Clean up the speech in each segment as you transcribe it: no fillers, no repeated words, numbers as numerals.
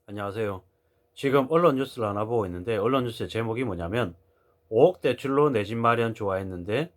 안녕하세요. 지금 언론 뉴스를 하나 보고 있는데 언론 뉴스의 제목이 뭐냐면 5억 대출로 내 집 마련 좋아했는데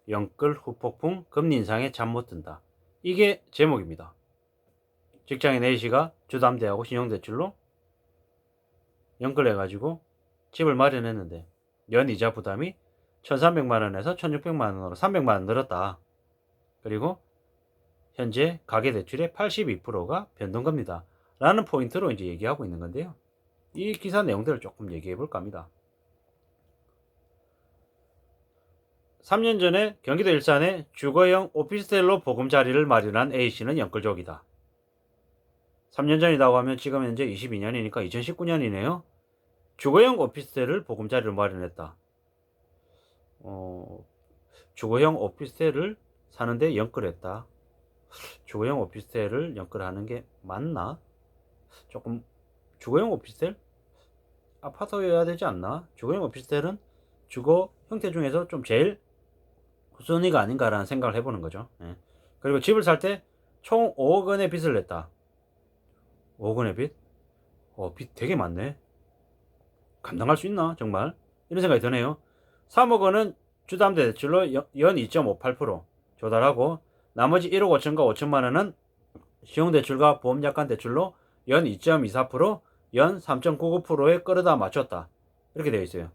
영끌 후폭풍 금리 인상에 잠 못 든다. 이게 제목입니다. 직장인 A씨가 주담대하고 신용대출로 연끌해가지고 집을 마련했는데 연이자 부담이 1,300만 원에서 1,600만 원으로 300만 원 늘었다. 그리고 현재 가계대출의 82%가 변동금리다. 라는 포인트로 이제 얘기하고 있는 건데요. 이 기사 내용들을 조금 얘기해 볼까 합니다. 3년 전에 경기도 일산에 주거형 오피스텔로 보금자리를 마련한 A씨는 영끌족이다. 3년 전이라고 하면 지금 현재 22년이니까 2019년이네요. 주거형 오피스텔을 보금자리로 마련했다. 주거형 오피스텔을 사는데 영끌했다. 주거형 오피스텔을 영끌하는 게 맞나? 조금 주거형 오피스텔? 아파트여야 되지 않나? 주거형 오피스텔은 주거 형태 중에서 좀 제일 후순위가 아닌가라는 생각을 해보는 거죠. 예. 그리고 집을 살 때 총 5억 원의 빚을 냈다. 5억 원의 빚? 빚 되게 많네. 감당할 수 있나 정말? 이런 생각이 드네요. 3억 원은 주담대 대출로 연 2.58% 조달하고 나머지 1억 5천과 5천만 원은 신용대출과 보험약관대출로 연 2.24%, 연 3.99%에 끌어다 맞췄다. 이렇게 되어 있어요.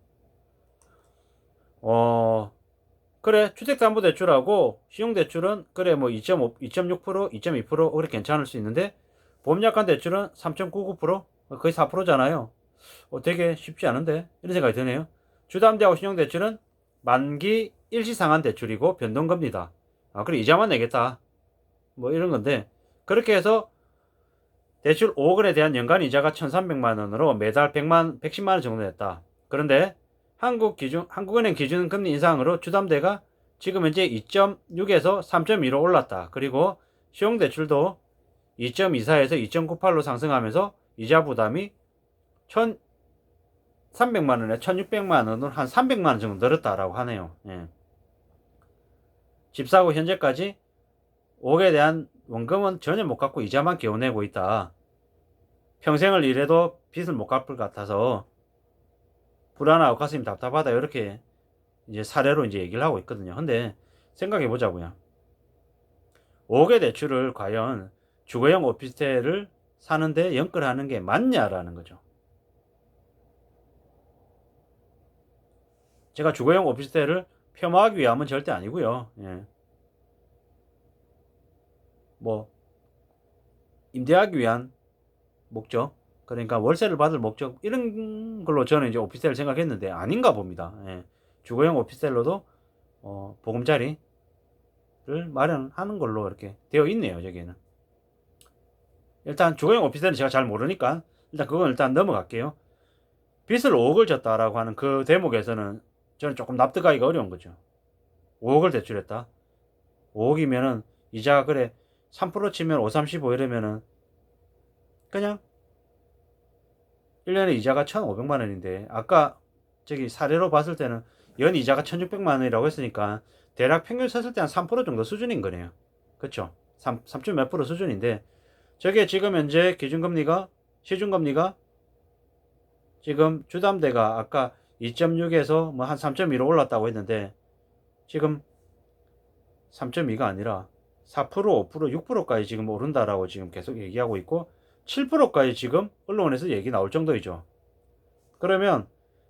그래, 주택담보대출하고 신용대출은 그래 뭐 2.5, 2.6%, 2.2% 그래 괜찮을 수 있는데 보험약관대출은 3.99% 거의 4%잖아요. 되게 쉽지 않은데 이런 생각이 드네요. 주담대하고 신용대출은 만기 일시상한 대출이고 변동금리다. 그래 이자만 내겠다. 뭐 이런 건데 그렇게 해서 대출 5억 원에 대한 연간 이자가 1,300만 원으로 매달 110만 원 정도 냈다. 그런데 한국은행 기준 금리 인상으로 주담대가 지금 현재 2.6에서 3.2로 올랐다. 그리고 신용대출도 2.24에서 2.98로 상승하면서 이자 부담이 1,300만 원에 1,600만 원으로 한 300만 원 정도 늘었다라고 하네요. 예. 집 사고 현재까지 5억에 대한 원금은 전혀 못 갚고 이자만 개운내고 있다. 평생을 일해도 빚을 못 갚을 것 같아서 불안하고 가슴이 답답하다. 이렇게 이제 사례로 이제 얘기를 하고 있거든요. 근데 생각해 보자고요. 5억의 대출을 과연 주거형 오피스텔을 사는데 연끌하는 게 맞냐라는 거죠. 제가 주거형 오피스텔을 폄하하기 위함은 절대 아니고요. 예. 뭐 임대하기 위한 목적, 그러니까 월세를 받을 목적 이런 걸로 저는 이제 오피스텔을 생각했는데 아닌가 봅니다. 예. 주거형 오피스텔로도 보금자리를 마련하는 걸로 이렇게 되어 있네요. 저기에는 일단 주거형 오피스텔은 제가 잘 모르니까 일단 그건 일단 넘어갈게요. 빚을 5억을 졌다라고 하는 그 대목에서는 저는 조금 납득하기가 어려운 거죠. 5억을 대출했다. 5억이면은 이자가 그래 3% 치면 5, 35 이러면은 그냥 1년에 이자가 1,500만 원인데 아까 저기 사례로 봤을 때는 연 이자가 1,600만 원이라고 했으니까 대략 평균 썼을 때 한 3% 정도 수준인 거네요. 그쵸? 3점 몇 프로 수준인데 저게 지금 현재 기준금리가 시중금리가 지금 주담대가 아까 2.6에서 뭐 한 3.2로 올랐다고 했는데 지금 3.2가 아니라 4%, 5%, 6%까지 지금 오른다라고 지금 계속 얘기하고 있고 7%까지 지금 언론에서 얘기 나올 정도이죠. 그러면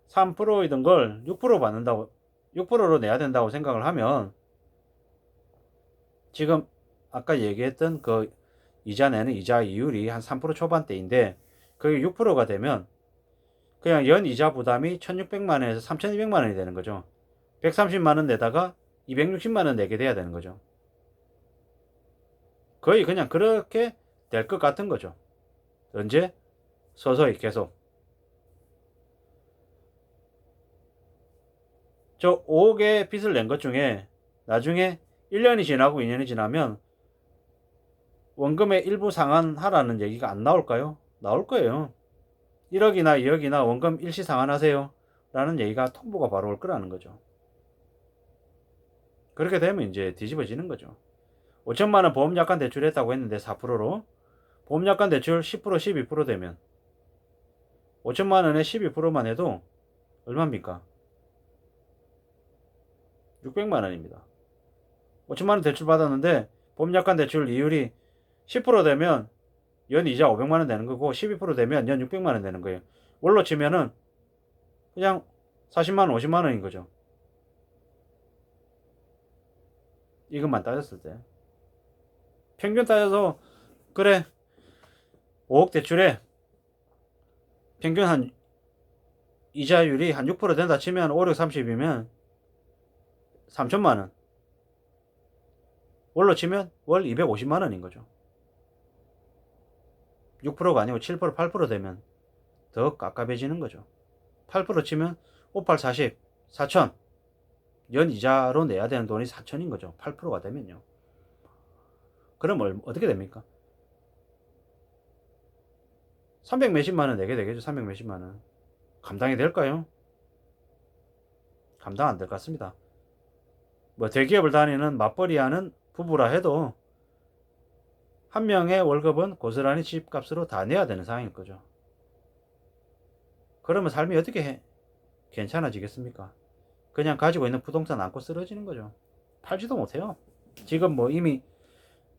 3%이던 걸 6% 받는다고 6%로 내야 된다고 생각을 하면 지금 아까 얘기했던 그 이자 내는 이자 이율이 한 3% 초반대인데 그게 6%가 되면 그냥 연 이자 부담이 1,600만 원에서 3,200만 원이 되는 거죠. 130만 원 내다가 260만 원 내게 돼야 되는 거죠. 거의 그냥 그렇게 될 것 같은 거죠. 언제? 서서히 계속. 저 5억의 빚을 낸 것 중에 나중에 1년이 지나고 2년이 지나면 원금의 일부 상환하라는 얘기가 안 나올까요? 나올 거예요. 1억이나 2억이나 원금 일시 상환하세요. 라는 얘기가 통보가 바로 올 거라는 거죠. 그렇게 되면 이제 뒤집어지는 거죠. 5천만 원 보험약관 대출했다고 했는데 4%로 보험약관 대출 10% 12% 되면 5천만 원에 12%만 해도 얼마입니까? 600만 원입니다. 5천만 원 대출 받았는데 보험약관 대출 이율이 10% 되면 연 이자 500만 원 되는 거고 12% 되면 연 600만 원 되는 거예요. 월로 치면은 그냥 40만 원, 50만 원인 거죠. 이것만 따졌을 때. 평균 따져서 그래 5억 대출에 평균 한 이자율이 한 6% 된다 치면 5, 6, 30이면 3천만 원. 월로 치면 월 250만 원인 거죠. 6%가 아니고 7%, 8% 되면 더 깝깝해지는 거죠. 8% 치면 5, 8, 40, 4천. 연 이자로 내야 되는 돈이 4천인 거죠. 8%가 되면요. 그럼 어떻게 됩니까? 300 몇십만 원 내게 되겠죠. 300 몇십만 원. 감당이 될까요? 감당 안 될 것 같습니다. 뭐 대기업을 다니는 맞벌이 하는 부부라 해도 한 명의 월급은 고스란히 집값으로 다 내야 되는 상황일 거죠. 그러면 삶이 어떻게 괜찮아지겠습니까? 그냥 가지고 있는 부동산 안고 쓰러지는 거죠. 팔지도 못해요. 지금 뭐 이미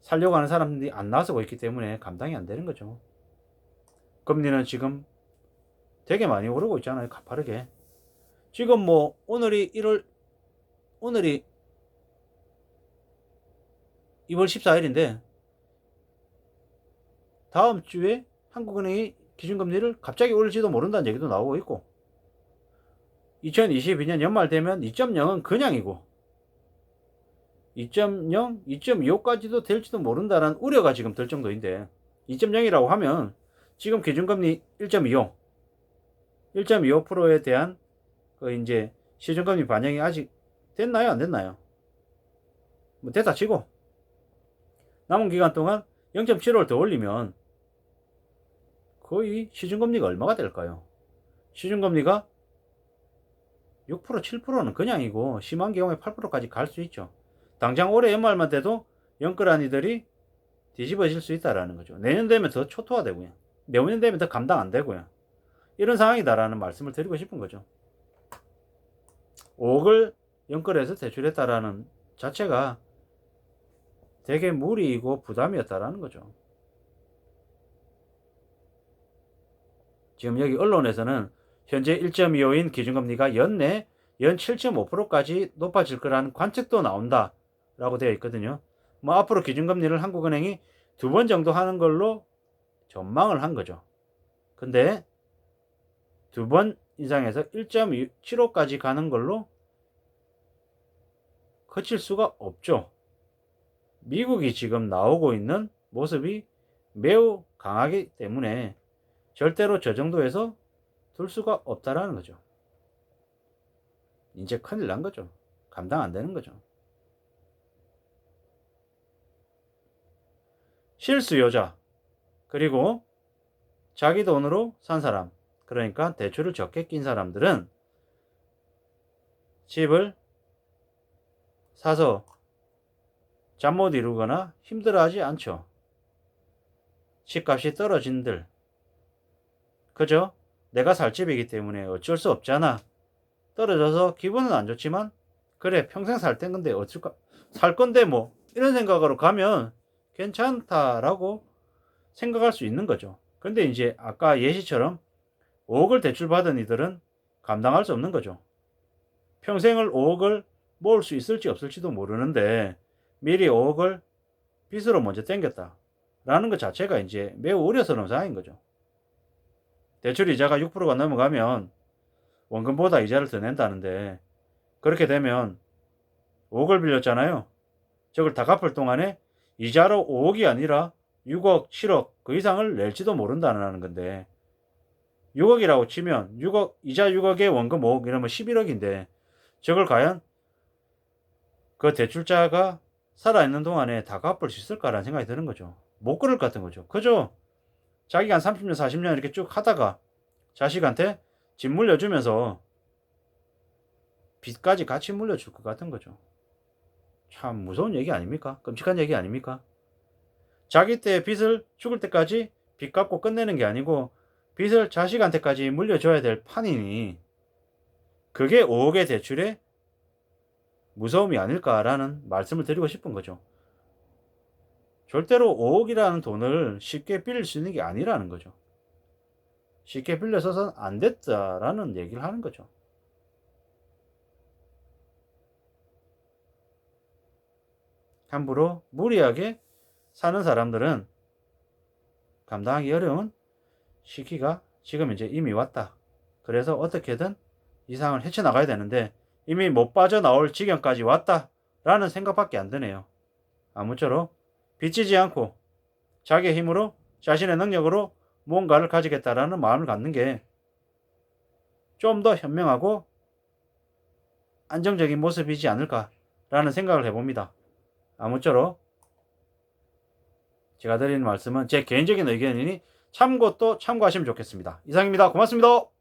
살려고 하는 사람들이 안 나서고 있기 때문에 감당이 안 되는 거죠. 금리는 지금 되게 많이 오르고 있잖아요. 가파르게. 지금 뭐 오늘이 2월 14일인데 다음 주에 한국은행이 기준금리를 갑자기 올릴지도 모른다는 얘기도 나오고 있고 2022년 연말 되면 2.0은 그냥이고 2.0, 2.25까지도 될지도 모른다는 우려가 지금 들 정도인데 2.0이라고 하면 지금 기준금리 1.25, 1.25%에 대한 그 이제 시중금리 반영이 아직 됐나요? 안 됐나요? 뭐 됐다 치고 남은 기간 동안 0.75를 더 올리면 거의 시중금리가 얼마가 될까요? 시중금리가 6%, 7%는 그냥이고 심한 경우에 8%까지 갈 수 있죠. 당장 올해 연말만 돼도 연끌한 이들이 뒤집어질 수 있다라는 거죠. 내년 되면 더 초토화되고요. 내후년 되면 더 감당 안 되고요. 이런 상황이다라는 말씀을 드리고 싶은 거죠. 5억을 연끌해서 대출했다라는 자체가 되게 무리이고 부담이었다라는 거죠. 지금 여기 언론에서는 현재 1.25인 기준금리가 연내 연 7.5%까지 높아질 거라는 관측도 나온다 라고 되어 있거든요. 뭐 앞으로 기준금리를 한국은행이 2번 정도 하는 걸로 전망을 한 거죠. 근데 2번 인상해서 1.75까지 가는 걸로 거칠 수가 없죠. 미국이 지금 나오고 있는 모습이 매우 강하기 때문에 절대로 저 정도에서 둘 수가 없다라는 거죠. 이제 큰일 난 거죠. 감당 안 되는 거죠. 실수요자 그리고 자기 돈으로 산 사람 그러니까 대출을 적게 낀 사람들은 집을 사서 잠 못 이루거나 힘들어하지 않죠. 집값이 떨어진들 그죠? 내가 살 집이기 때문에 어쩔 수 없잖아. 떨어져서 기분은 안 좋지만 그래 평생 살 땐 건데 어쩔까 살 건데 뭐 이런 생각으로 가면 괜찮다라고 생각할 수 있는 거죠. 근데 이제 아까 예시처럼 5억을 대출 받은 이들은 감당할 수 없는 거죠. 평생을 5억을 모을 수 있을지 없을지도 모르는데 미리 5억을 빚으로 먼저 땡겼다 라는 것 자체가 이제 매우 우려스러운 상황인 거죠. 대출 이자가 6%가 넘어가면 원금보다 이자를 더 낸다는데 그렇게 되면 5억을 빌렸잖아요. 저걸 다 갚을 동안에 이자로 5억이 아니라 6억, 7억 그 이상을 낼지도 모른다는 건데 6억이라고 치면 6억 이자 6억에 원금 5억 이러면 11억인데 저걸 과연 그 대출자가 살아있는 동안에 다 갚을 수 있을까라는 생각이 드는 거죠. 못 그럴 것 같은 거죠. 그죠? 자기가 한 30년, 40년 이렇게 쭉 하다가 자식한테 집 물려주면서 빚까지 같이 물려줄 것 같은 거죠. 참 무서운 얘기 아닙니까? 끔찍한 얘기 아닙니까? 자기 때 빚을 죽을 때까지 빚 갚고 끝내는 게 아니고 빚을 자식한테까지 물려줘야 될 판이니 그게 5억의 대출의 무서움이 아닐까라는 말씀을 드리고 싶은 거죠. 절대로 5억이라는 돈을 쉽게 빌릴 수 있는 게 아니라는 거죠. 쉽게 빌려서는 안 됐다라는 얘기를 하는 거죠. 함부로 무리하게 사는 사람들은 감당하기 어려운 시기가 지금 이제 이미 왔다. 그래서 어떻게든 이 상황을 헤쳐나가야 되는데 이미 못 빠져나올 지경까지 왔다 라는 생각밖에 안 드네요. 아무쪼록 빚지지 않고 자기의 힘으로 자신의 능력으로 무언가를 가지겠다라는 마음을 갖는 게 좀 더 현명하고 안정적인 모습이지 않을까라는 생각을 해봅니다. 아무쪼록 제가 드리는 말씀은 제 개인적인 의견이니 참고하시면 좋겠습니다. 이상입니다. 고맙습니다.